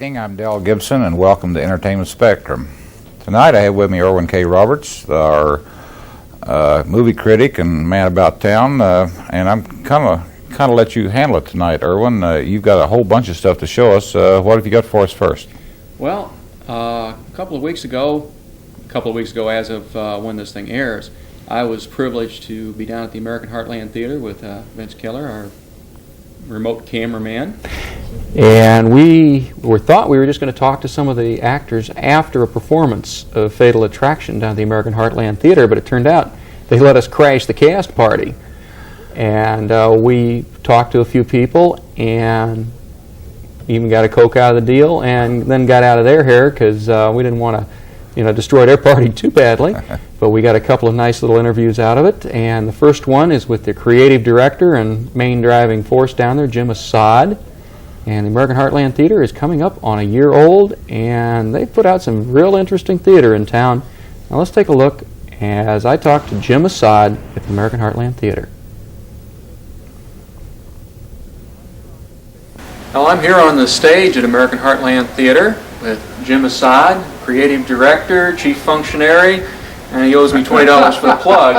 evening, I'm Gibson, and welcome to Entertainment Spectrum. Tonight I have with me Erwin K. Roberts, our movie critic and man about town, and I'm kind of let you handle it tonight, Erwin. You've got a whole bunch of stuff to show us. What have you got for us first? Well, a couple of weeks ago as of when this thing airs, I was privileged to be down at the American Heartland Theater with Vince Keller, our remote cameraman. And we thought we were just going to talk to some of the actors after a performance of Fatal Attraction down at the American Heartland Theater, but it turned out they let us crash the cast party. And we talked to a few people and even got a Coke out of the deal, and then got out of their hair because we didn't want to destroy their party too badly. But we got a couple of nice little interviews out of it, and the first one is with the creative director and main driving force down there, Jim Masad. And the American Heartland Theater is coming up on a year old, and they've put out some real interesting theater in town. Now let's take a look as I talk to Jim Masad at the American Heartland Theater. Well, I'm here on the stage at American Heartland Theater with Jim Masad, creative director, chief functionary, and he owes me $20 for the plug.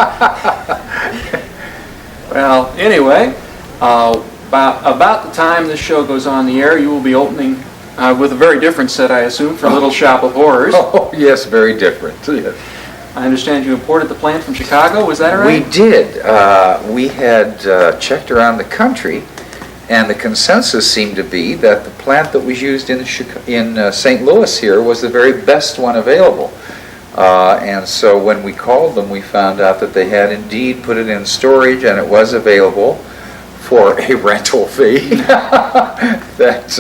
Well, anyway, about the time this show goes on the air, you will be opening with a very different set, I assume, for Little Shop of Horrors. Oh, yes, very different. Yes. I understand you imported the plant from Chicago, was that right? We did. We had checked around the country, and the consensus seemed to be that the plant that was used in St. Louis here was the very best one available. And so when we called them, we found out that they had indeed put it in storage, and it was available for a rental fee that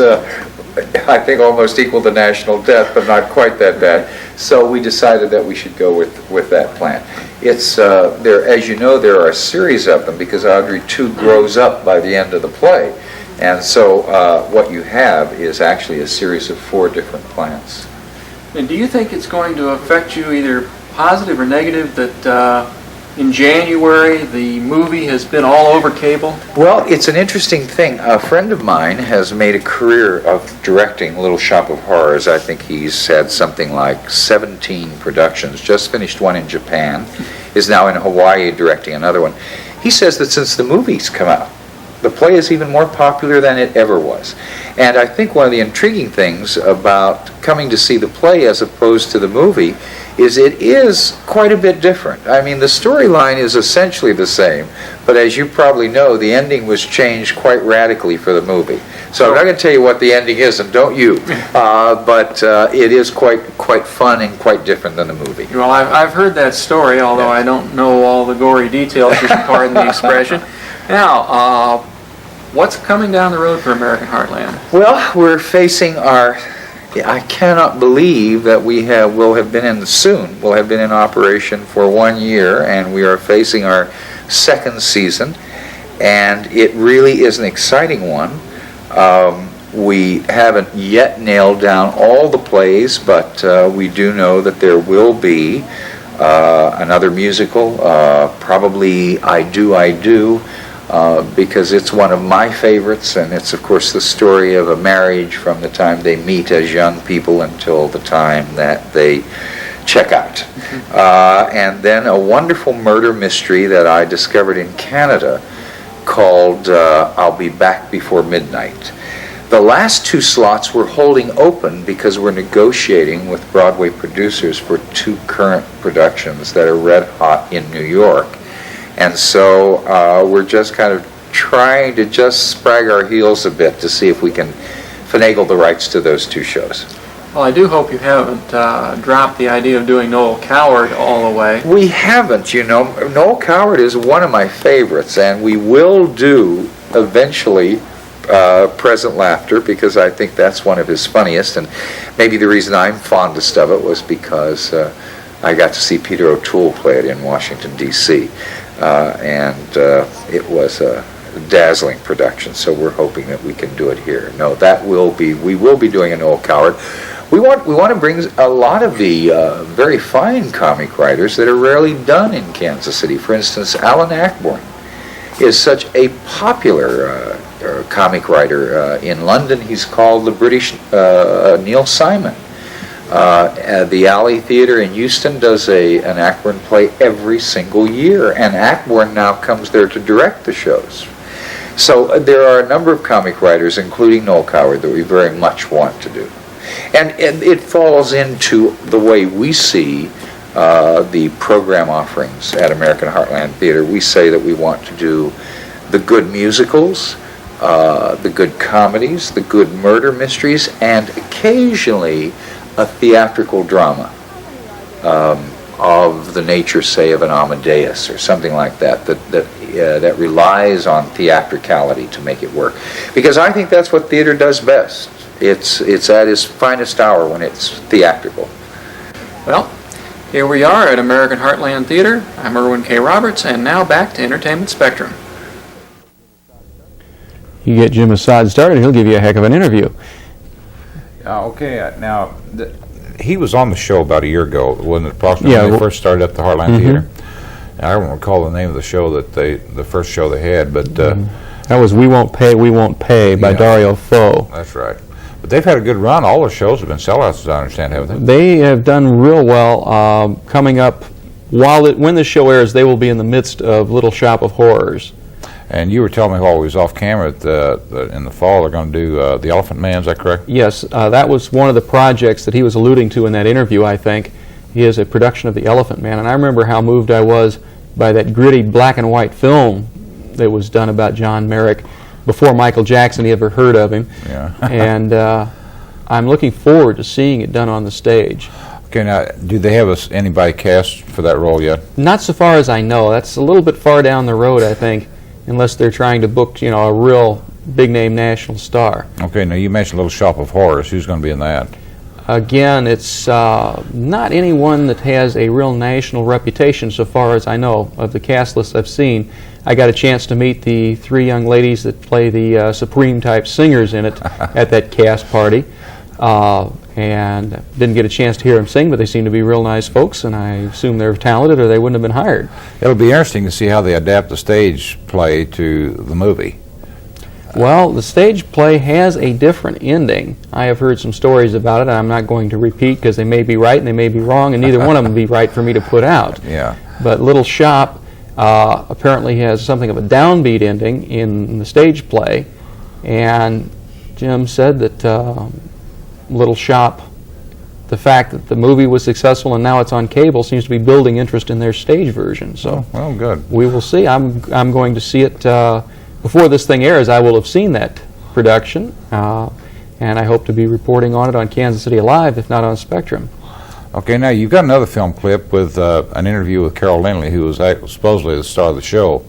I think almost equaled the national debt, but not quite that bad. So we decided that we should go with that plant. It's there, as you know, there are a series of them because Audrey 2 grows up by the end of the play, and so what you have is actually a series of 4 different plants. And do you think it's going to affect you either positive or negative that in January the movie has been all over cable? Well, it's an interesting thing. A friend of mine has made a career of directing Little Shop of Horrors. I think he's had something like 17 productions, just finished one in Japan, is now in Hawaii directing another one. He says that since the movie's come out, the play is even more popular than it ever was. And I think one of the intriguing things about coming to see the play as opposed to the movie is it is quite a bit different. I mean, the storyline is essentially the same, but as you probably know, the ending was changed quite radically for the movie. So I'm not going to tell you what the ending is, and don't you, but it is quite fun and quite different than the movie. Well, I've heard that story, although I don't know all the gory details, if you pardon the expression. Now, what's coming down the road for American Heartland? Well, we're facing our... I cannot believe that we'll have been in operation for 1 year, and we are facing our second season, and it really is an exciting one. We haven't yet nailed down all the plays, but we do know that there will be another musical, probably I Do, because it's one of my favorites, and it's of course the story of a marriage from the time they meet as young people until the time that they check out. And then a wonderful murder mystery that I discovered in Canada called I'll Be Back Before Midnight. The last 2 slots we're holding open because we're negotiating with Broadway producers for 2 current productions that are red hot in New York. And so we're just kind of trying to just sprag our heels a bit to see if we can finagle the rights to those 2 shows. Well, I do hope you haven't dropped the idea of doing Noel Coward all the way. We haven't, you know. Noel Coward is one of my favorites, and we will do eventually Present Laughter because I think that's one of his funniest, and maybe the reason I'm fondest of it was because I got to see Peter O'Toole play it in Washington, D.C., and it was a dazzling production, so we're hoping that we can do it here. No, we will be doing a Noel Coward. We want to bring a lot of the very fine comic writers that are rarely done in Kansas City. For instance, Alan Ayckbourn is such a popular comic writer. In London, he's called the British Neil Simon. The Alley Theater in Euston does an Ackborn play every single year, and Ackborn now comes there to direct the shows. So there are a number of comic writers, including Noel Coward, that we very much want to do. And it falls into the way we see the program offerings at American Heartland Theater. We say that we want to do the good musicals, the good comedies, the good murder mysteries, and occasionally a theatrical drama of the nature, say, of an Amadeus or something like that, that relies on theatricality to make it work. Because I think that's what theater does best. It's at its finest hour when it's theatrical. Well, here we are at American Heartland Theater. I'm Erwin K. Roberts, and now back to Entertainment Spectrum. You get Jim Masad started, he'll give you a heck of an interview. Okay, now, he was on the show about a year ago, wasn't it, approximately, Yeah, when they first started at the Heartland Theater? And I don't recall the name of the show the first show they had, but... that was We Won't Pay by Yeah. Dario Fo. That's right. But they've had a good run. All their shows have been sellouts, as I understand, haven't they? They have done real well. Coming up, when the show airs, they will be in the midst of Little Shop of Horrors. And you were telling me while we was off camera in the fall they're going to do The Elephant Man, is that correct? Yes, that was one of the projects that he was alluding to in that interview, I think. He is a production of The Elephant Man, and I remember how moved I was by that gritty black and white film that was done about John Merrick before Michael Jackson ever heard of him. Yeah. And I'm looking forward to seeing it done on the stage. Okay, now, do they have anybody cast for that role yet? Not so far as I know. That's a little bit far down the road, I think, unless they're trying to book, a real big-name national star. Okay, now you mentioned Little Shop of Horrors. Who's going to be in that? Again, it's not anyone that has a real national reputation so far as I know of the cast list I've seen. I got a chance to meet the three young ladies that play the Supreme-type singers in it at that cast party, and didn't get a chance to hear them sing, but they seem to be real nice folks, and I assume they're talented or they wouldn't have been hired. It'll be interesting to see how they adapt the stage play to the movie. Well, the stage play has a different ending. I have heard some stories about it, and I'm not going to repeat because they may be right and they may be wrong, and neither one of them be right for me to put out. Yeah. But Little Shop apparently has something of a downbeat ending in the stage play, and Jim said that Little Shop, the fact that the movie was successful and now it's on cable, seems to be building interest in their stage version. So, well, good. We will see. I'm going to see it before this thing airs. I will have seen that production, and I hope to be reporting on it on Kansas City Alive, if not on Spectrum. Okay, now you've got another film clip with an interview with Carol Lindley, who was supposedly the star of the show.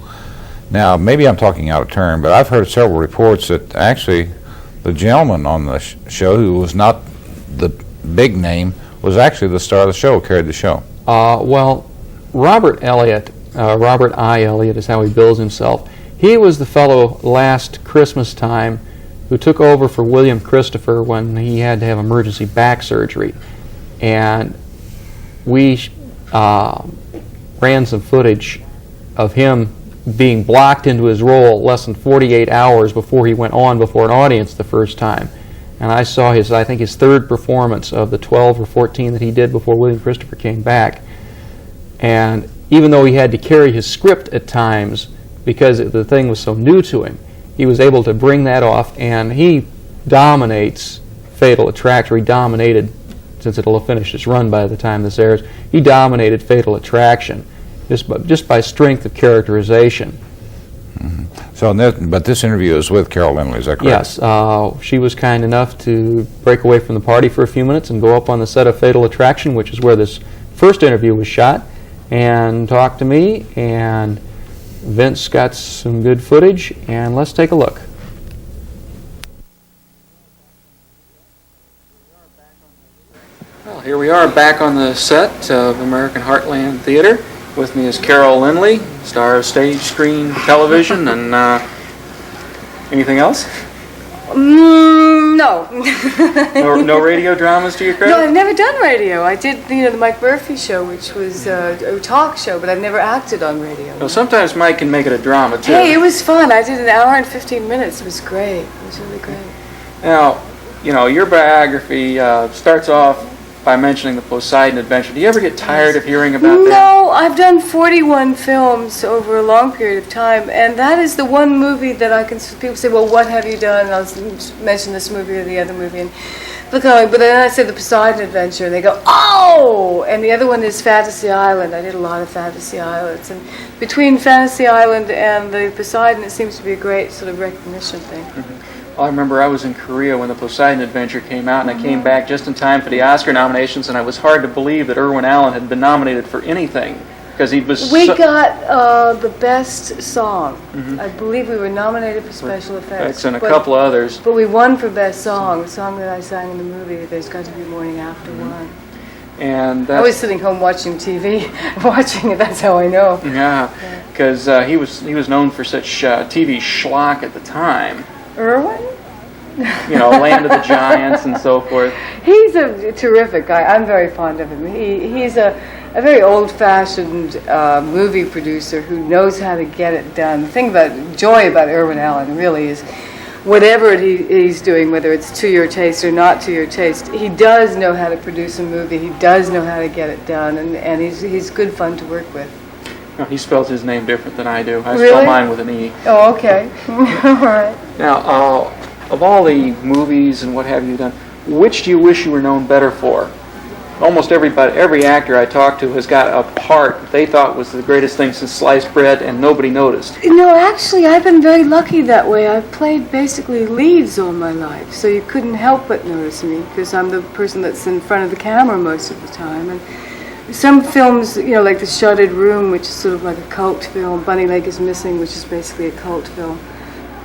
Now, maybe I'm talking out of turn, but I've heard several reports that actually the gentleman on the show, who was not the big name, was actually the star of the show, carried the show. Well, Robert I. Elliott is how he bills himself. He was the fellow last Christmas time who took over for William Christopher when he had to have emergency back surgery. And we ran some footage of him being blocked into his role less than 48 hours before he went on before an audience the first time. And I saw his third performance of the 12 or 14 that he did before William Christopher came back. And even though he had to carry his script at times because the thing was so new to him, he was able to bring that off, and he dominates Fatal Attraction. He dominated, since it'll have finished its run by the time this airs, he dominated Fatal Attraction just by strength of characterization. Mm-hmm. So, but this interview is with Carol Lindley, is that correct? Yes. She was kind enough to break away from the party for a few minutes and go up on the set of Fatal Attraction, which is where this first interview was shot, and talk to me, and Vince got some good footage, and let's take a look. Well, here we are back on the set of American Heartland Theater. With me is Carol Lindley, star of stage, screen, television, and anything else? No, No. No radio dramas to your credit? No, I've never done radio. I did, the Mike Murphy show, which was a talk show, but I've never acted on radio. Well, sometimes Mike can make it a drama, too. Hey, it was fun. I did an hour and 15 minutes. It was great. It was really great. Now, your biography starts off by mentioning the Poseidon Adventure. Do you ever get tired of hearing about that? No, I've done 41 films over a long period of time, and that is the one movie that I can. People say, "Well, what have you done?" And I'll mention this movie or the other movie, and but then I say the Poseidon Adventure, and they go, "Oh!" And the other one is Fantasy Island. I did a lot of Fantasy Islands, and between Fantasy Island and the Poseidon, it seems to be a great sort of recognition thing. Mm-hmm. Well, I remember I was in Korea when the Poseidon Adventure came out, and I came back just in time for the Oscar nominations, and I was hard to believe that Erwin Allen had been nominated for anything, because he was We got the best song. Mm-hmm. I believe we were nominated for special effects. And a couple of others. But we won for best song, the song that I sang in the movie, There's Got to Be Morning After One. And I was sitting home watching TV, watching it, that's how I know. Yeah, because he was known for such TV schlock at the time. Erwin? Land of the Giants and so forth. He's a terrific guy. I'm very fond of him. He's a very old-fashioned movie producer who knows how to get it done. The thing joy about Erwin Allen really is whatever he's doing, whether it's to your taste or not to your taste, he does know how to produce a movie. He does know how to get it done, and he's good fun to work with. No, he spells his name different than I do. I Really? spell mine with an E. Oh, okay. All right. Now, of all the movies and what have you done, which do you wish you were known better for? Almost every actor I talked to has got a part they thought was the greatest thing since sliced bread, and nobody noticed. No, actually, I've been very lucky that way. I've played basically leads all my life, so you couldn't help but notice me, because I'm the person that's in front of the camera most of the time. And some films, like The Shuttered Room, which is sort of like a cult film, Bunny Lake is Missing, which is basically a cult film.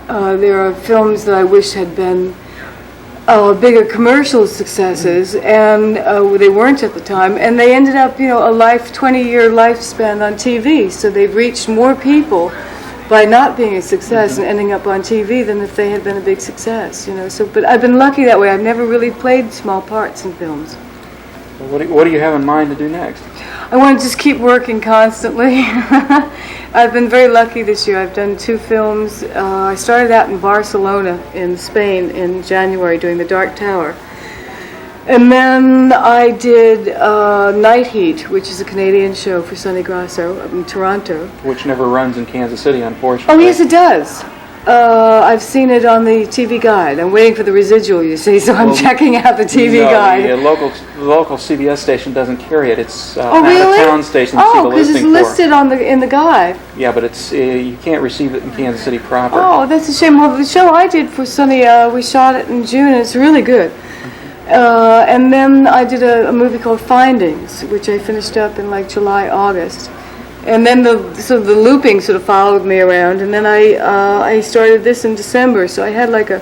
There are films that I wish had been bigger commercial successes, and they weren't at the time, and they ended up, a 20-year lifespan on TV, so they've reached more people by not being a success and ending up on TV than if they had been a big success, but I've been lucky that way. I've never really played small parts in films. What do you have in mind to do next? I want to just keep working constantly. I've been very lucky this year. I've done 2 films. I started out in Barcelona in Spain in January doing The Dark Tower. And then I did Night Heat, which is a Canadian show for Sonny Grasso in Toronto. Which never runs in Kansas City, unfortunately. Oh, yes, it does. I've seen it on the TV Guide. I'm waiting for the residual, you see, so I'm checking out the TV Guide. The local CBS station doesn't carry it. It's really? out-of-town station. Oh, because it's listed in the Guide. Yeah, but it's you can't receive it in Kansas City proper. Oh, that's a shame. Well, the show I did for Sonny, we shot it in June, and it's really good. And then I did a movie called Findings, which I finished up in July, August. And then the looping sort of followed me around, and then I started this in December, so I had a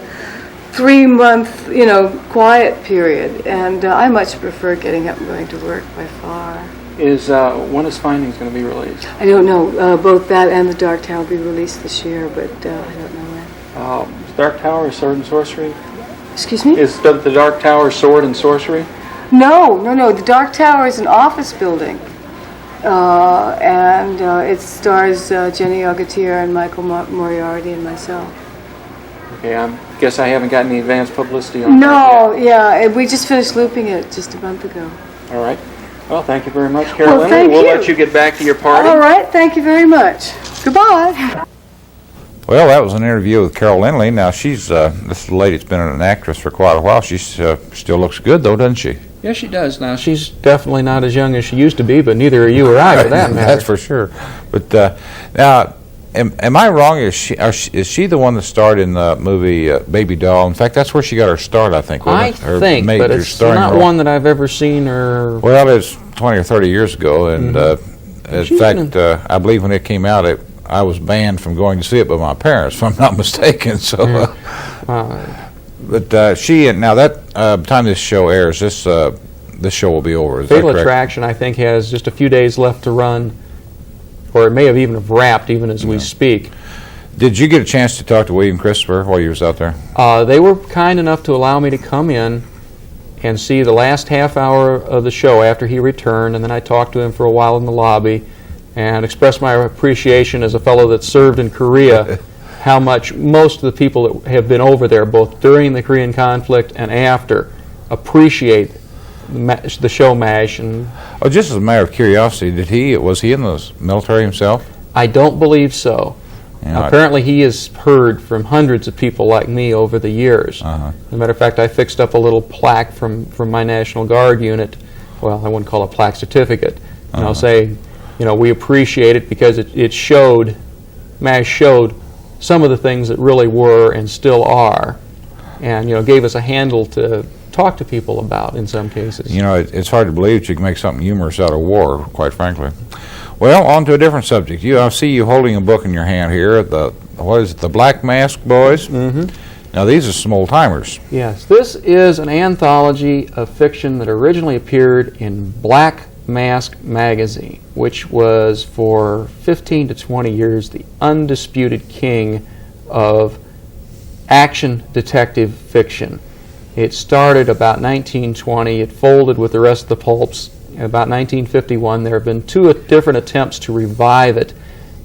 3-month, quiet period, and I much prefer getting up and going to work by far. When is Findings going to be released? I don't know. Both that and The Dark Tower will be released this year, but I don't know when. Dark Tower is Sword and Sorcery? Excuse me? Is the Dark Tower Sword and Sorcery? No. The Dark Tower is an office building. And it stars Jenny Aguirre and Michael Moriarty and myself. Okay, I guess I haven't gotten any advance publicity on that No, yeah, we just finished looping it just a month ago. All right. Well, thank you very much, Carol Lindley. Thank We'll you. let you get back to your party. All right, thank you very much. Goodbye. Well, that was an interview with Carol Lindley. Now, this lady's been an actress for quite a while. She still looks good, though, doesn't she? Yes, she does. Now, She's definitely not as young as she used to be, but neither are you or I, for that matter. That's for sure. But now, am I wrong? Is she the one that starred in the movie Baby Doll? In fact, that's where she got her start, I think. I think, but it's not one that I've ever seen her. Well, it was 20 or 30 years ago, and in fact, I believe when it came out, I was banned from going to see it by my parents, if I'm not mistaken. So, but she now that time this show airs, this show will be over. Is that Fatal correct? Attraction, I think, has just a few days left to run, or it may have even wrapped even as we speak. Did you get a chance to talk to William Christopher while you was out there? They were kind enough to allow me to come in and see the last half hour of the show after he returned, and then I talked to him for a while in the lobby and expressed my appreciation as a fellow that served in Korea, how much most of the people that have been over there, both during the Korean conflict and after, appreciate the show MASH. And Oh, just as a matter of curiosity, was he in the military himself? I don't believe so. Yeah, Apparently he has heard from hundreds of people like me over the years. Uh-huh. As a matter of fact, I fixed up a little plaque from my National Guard unit. Well, I wouldn't call it a plaque, certificate. And I'll say, we appreciate it because it showed, MASH showed some of the things that really were and still are, and gave us a handle to talk to people about in some cases. It's hard to believe that you can make something humorous out of war, quite frankly. Well, on to a different subject. I see you holding a book in your hand here. What is it, The Black Mask Boys? Mm-hmm. Now, these are some old-timers. Yes, this is an anthology of fiction that originally appeared in Black Mask magazine, which was for 15 to 20 years the undisputed king of action detective fiction. It started about 1920. It folded with the rest of the pulps. About 1951, there have been two different attempts to revive it,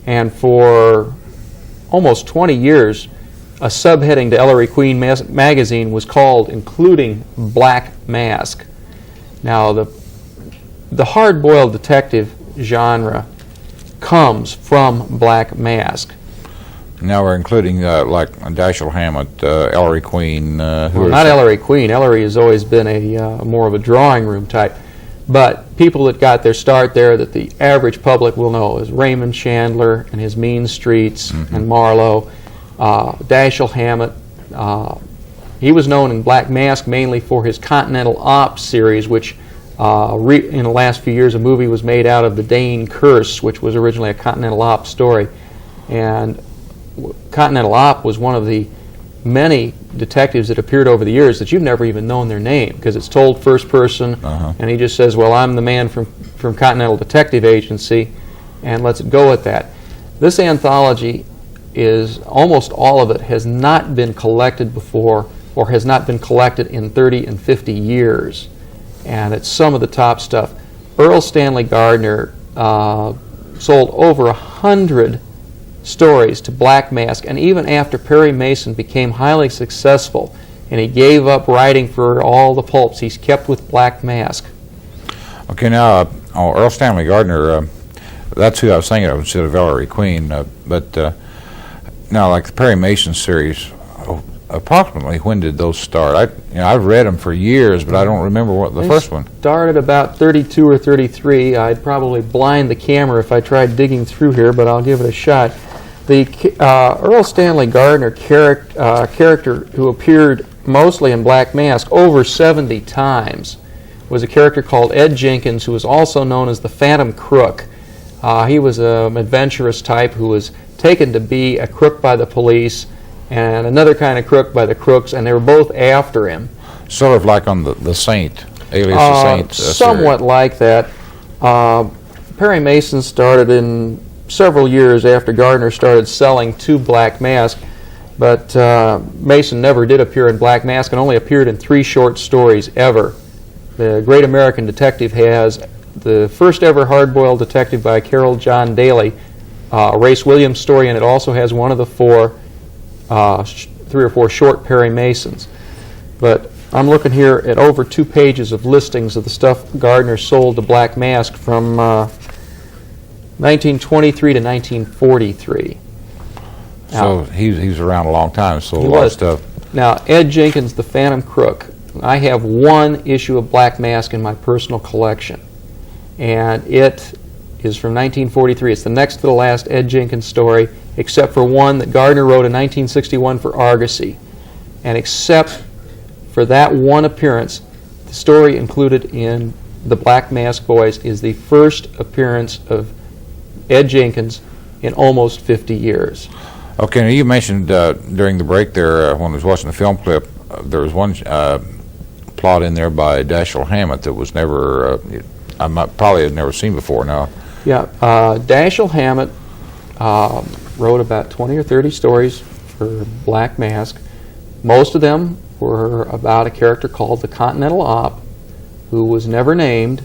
and for almost 20 years, a subheading to Ellery Queen magazine was called Including Black Mask. Now, the hard-boiled detective genre comes from Black Mask. Now we're including like Dashiell Hammett, Ellery Queen. Well, not Ellery Queen. Ellery has always been a more of a drawing room type. But people that got their start there that the average public will know is Raymond Chandler and his Mean Streets and Marlowe, Dashiell Hammett. He was known in Black Mask mainly for his Continental Ops series, which in the last few years a movie was made out of The Dane Curse, which was originally a Continental Ops story. And Continental Op was one of the many detectives that appeared over the years that you've never even known their name because it's told first person, and he just says, well, I'm the man from Continental Detective Agency, and lets it go at that. This anthology is, almost all of it has not been collected before or has not been collected in 30 and 50 years, and it's some of the top stuff. Earl Stanley Gardner sold over 100 stories to Black Mask, and even after Perry Mason became highly successful and he gave up writing for all the pulps, he's kept with Black Mask. Okay, now Earl Stanley Gardner, that's who I was thinking of instead of Ellery Queen. But now, like the Perry Mason series, approximately when did those start? I've read them for years, but I don't remember what the first one started. About 32 or 33. I'd probably blind the camera if I tried digging through here, but I'll give it a shot. The Earl Stanley Gardner character who appeared mostly in Black Mask over 70 times was a character called Ed Jenkins, who was also known as the Phantom Crook. He was an adventurous type who was taken to be a crook by the police and another kind of crook by the crooks, and they were both after him. Sort of like on the Saint, alias the Saint. Somewhat series. like that. Perry Mason started in several years after Gardner started selling to Black Mask, but Mason never did appear in Black Mask and only appeared in 3 short stories ever. The Great American Detective has the first ever hard-boiled detective by Carol John Daly, a Race Williams story, and it also has one of the 3 or 4 short Perry Masons. But I'm looking here at over 2 pages of listings of the stuff Gardner sold to Black Mask from 1923 to 1943. So he's around a long time, so a He lot of was. stuff. Now, Ed Jenkins, the Phantom Crook, I have 1 issue of Black Mask in my personal collection, and it is from 1943. It's the next to the last Ed Jenkins story, except for one that Gardner wrote in 1961 for Argosy. And except for that one appearance, the story included in The Black Mask Boys is the first appearance of Ed Jenkins in almost 50 years. Okay, now you mentioned during the break there when I was watching the film clip, there was one plot in there by Dashiell Hammett that was never, probably had never seen before now. Yeah, Dashiell Hammett wrote about 20 or 30 stories for Black Mask. Most of them were about a character called the Continental Op, who was never named.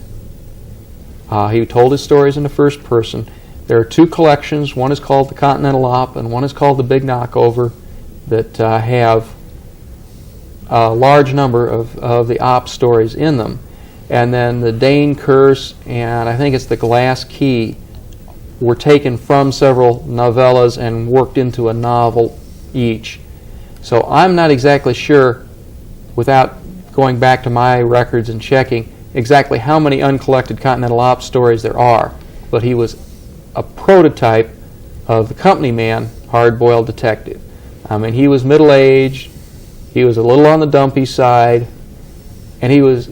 He told his stories in the first person. There are two collections. One is called the Continental Op, and one is called the Big Knockover, that have a large number of the Op stories in them. And then the Dane Curse and I think it's the Glass Key were taken from several novellas and worked into a novel each. So I'm not exactly sure, without going back to my records and checking, exactly how many uncollected Continental Op stories there are. But he was a prototype of the company man, hard-boiled detective. I mean, he was middle-aged, he was a little on the dumpy side, and he was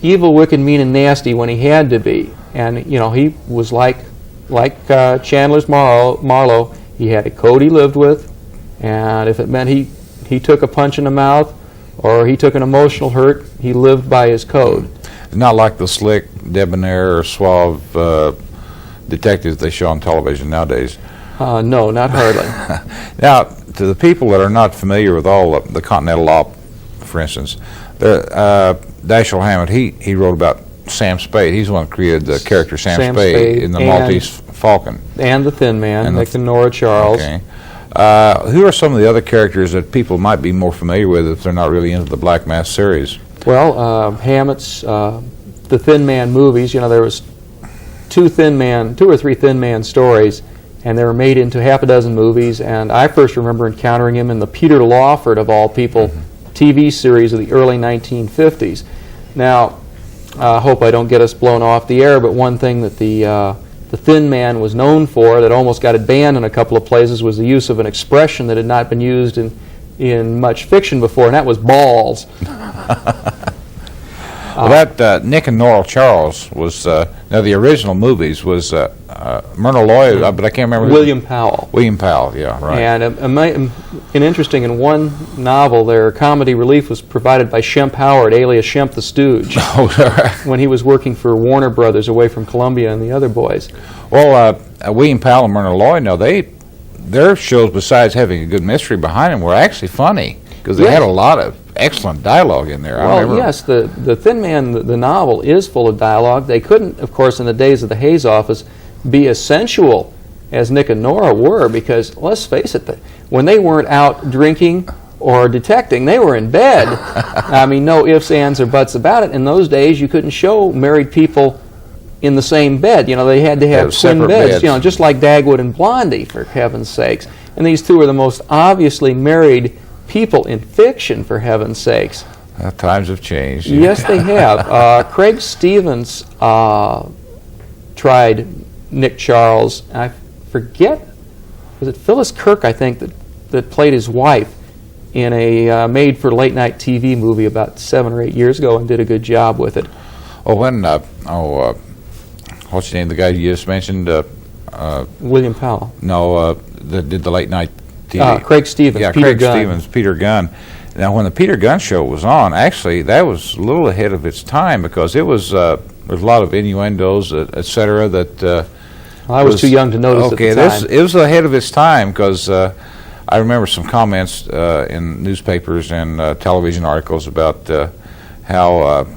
evil, wicked, mean, and nasty when he had to be. And, you know, he was like Chandler's Marlowe. He had a code he lived with, and if it meant he took a punch in the mouth or he took an emotional hurt, he lived by his code. Not like the slick, debonair, or suave detectives they show on television nowadays. No, not hardly. Now, to the people that are not familiar with all the Continental Op, for instance, Dashiell Hammett, he wrote about Sam Spade. He's the one that created the character Sam Spade in the Maltese Falcon. And the Thin Man, And Nick and Nora Charles. Okay. Who are some of the other characters that people might be more familiar with if they're not really into the Black Mask series? Well, Hammett's the Thin Man movies. You know, there was two or three Thin Man stories, and they were made into half a dozen movies. And I first remember encountering him in the Peter Lawford, of all people, TV series of the early 1950s. Now, I hope I don't get us blown off the air, but one thing that the Thin Man was known for, that almost got it banned in a couple of places, was the use of an expression that had not been used in much fiction before, and that was balls. Well, that Nick and Nora Charles was, now the original movies was Myrna Loy, but I can't remember. William Powell. William Powell, yeah, right. And interesting, in one novel, their comedy relief was provided by Shemp Howard, alias Shemp the Stooge, when he was working for Warner Brothers away from Columbia and the other boys. Well, William Powell and Myrna Loy, no, their shows, besides having a good mystery behind them, were actually funny, because they had a lot of excellent dialogue in there. Well, yes, the Thin Man, the novel, is full of dialogue. They couldn't, of course, in the days of the Hayes office, be as sensual as Nick and Nora were, because, let's face it, when they weren't out drinking or detecting, they were in bed. I mean, no ifs, ands, or buts about it. In those days, you couldn't show married people in the same bed. You know, they had to have twin beds, you know, just like Dagwood and Blondie, for heaven's sakes. And these two are the most obviously married people in fiction, for heaven's sakes. Times have changed. Yes, they have. Craig Stevens tried Nick Charles. I forget, was it Phyllis Kirk, I think, that played his wife in a made-for-late-night TV movie about 7 or 8 years ago, and did a good job with it. Oh, what's the name of the guy you just mentioned? William Powell. No, that did the late-night TV. Craig Stevens. Yeah, Peter Craig Gunn. Stevens, Peter Gunn. Now, when the Peter Gunn show was on, actually, that was a little ahead of its time, because it was there was a lot of innuendos, etc. That I was too young to notice at the time. It was ahead of its time, because I remember some comments in newspapers and television articles about how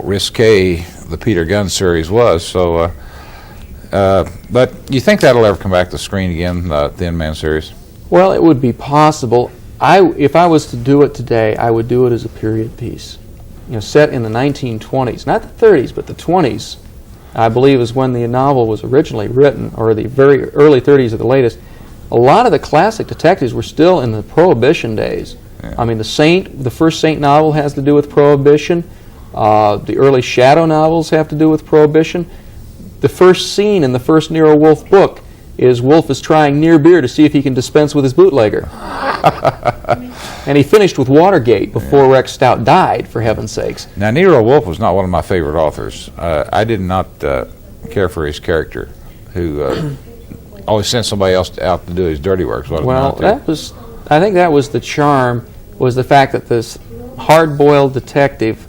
risque the Peter Gunn series was. So, but you think that'll ever come back to the screen again, the Thin Man series? Well, it would be possible. If I was to do it today, I would do it as a period piece. You know, set in the 1920s, not the 30s, but the 20s. I believe is when the novel was originally written, or the very early 30s or the latest. A lot of the classic detectives were still in the Prohibition days. Yeah. I mean, the first Saint novel has to do with Prohibition. The early Shadow novels have to do with Prohibition. The first scene in the first Nero Wolfe book is Wolfe is trying near beer to see if he can dispense with his bootlegger. And he finished with Watergate before Rex Stout died, for heaven's sakes. Now, Nero Wolfe was not one of my favorite authors. I did not care for his character, who always sent somebody else out to do his dirty work. I think that was the charm, was the fact that this hard-boiled detective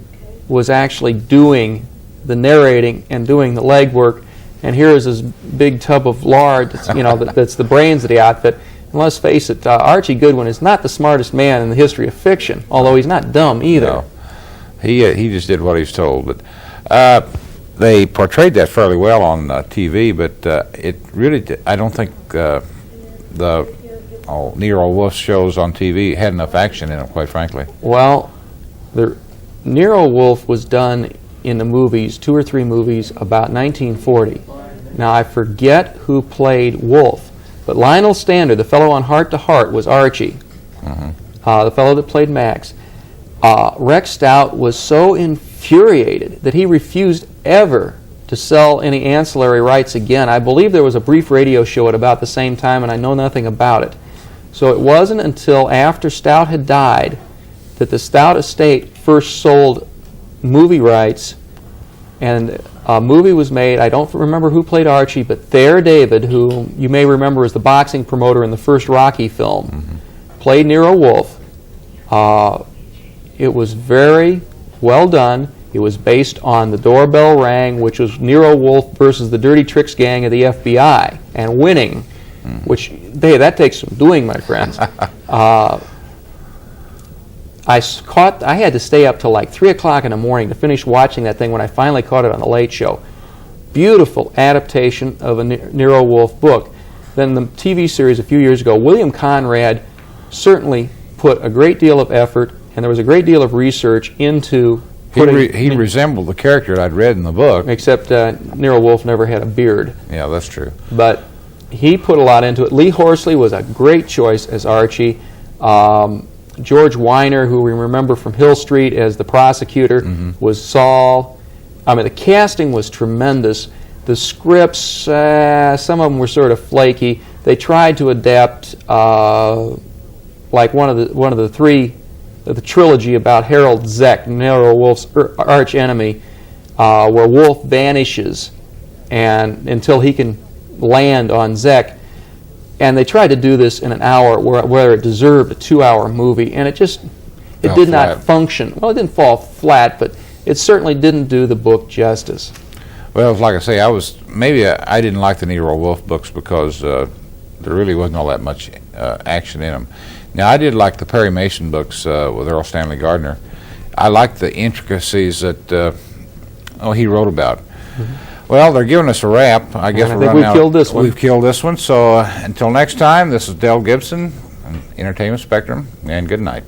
was actually doing the narrating and doing the legwork, and here is this big tub of lard that's, that's the brains of the outfit. And let's face it, Archie Goodwin is not the smartest man in the history of fiction, although he's not dumb either. No. He just did what he was told. But they portrayed that fairly well on TV, but it really, I don't think the Nero Wolfe shows on TV had enough action in them, quite frankly. Well, Nero Wolfe was done in the movies, 2 or 3 movies, about 1940. Now, I forget who played Wolfe, but Lionel Stander, the fellow on Heart to Heart, was Archie, the fellow that played Max. Rex Stout was so infuriated that he refused ever to sell any ancillary rights again. I believe there was a brief radio show at about the same time, and I know nothing about it. So it wasn't until after Stout had died that the Stout estate first sold movie rights, and a movie was made. I don't remember who played Archie, but Thayer David, who you may remember as the boxing promoter in the first Rocky film, played Nero Wolfe. It was very well done. It was based on The Doorbell Rang, which was Nero Wolfe versus the Dirty Tricks Gang of the FBI, and winning, which, hey, that takes some doing, my friends. I had to stay up till like 3 o'clock in the morning to finish watching that thing when I finally caught it on the Late Show. Beautiful adaptation of a Nero Wolfe book. Then the TV series a few years ago, William Conrad certainly put a great deal of effort, and there was a great deal of research into putting... He resembled the character I'd read in the book. Except Nero Wolfe never had a beard. Yeah, that's true. But he put a lot into it. Lee Horsley was a great choice as Archie. George Weiner, who we remember from Hill Street as the prosecutor, was Saul. I mean, the casting was tremendous. The scripts, some of them were sort of flaky. They tried to adapt like one of the 3, the trilogy about Harold Zeck, Nero Wolfe's arch enemy, where Wolfe vanishes and until he can land on Zeck. And they tried to do this in an hour where it deserved a 2-hour movie, and it did not function. Well, it didn't fall flat, but it certainly didn't do the book justice. Well, like I say, I didn't like the Nero Wolfe books because there really wasn't all that much action in them. Now, I did like the Perry Mason books with Earl Stanley Gardner. I liked the intricacies that he wrote about. Well, they're giving us a wrap. I guess we've killed this one. We've killed this one. So until next time, this is Del Gibson, Entertainment Spectrum, and good night.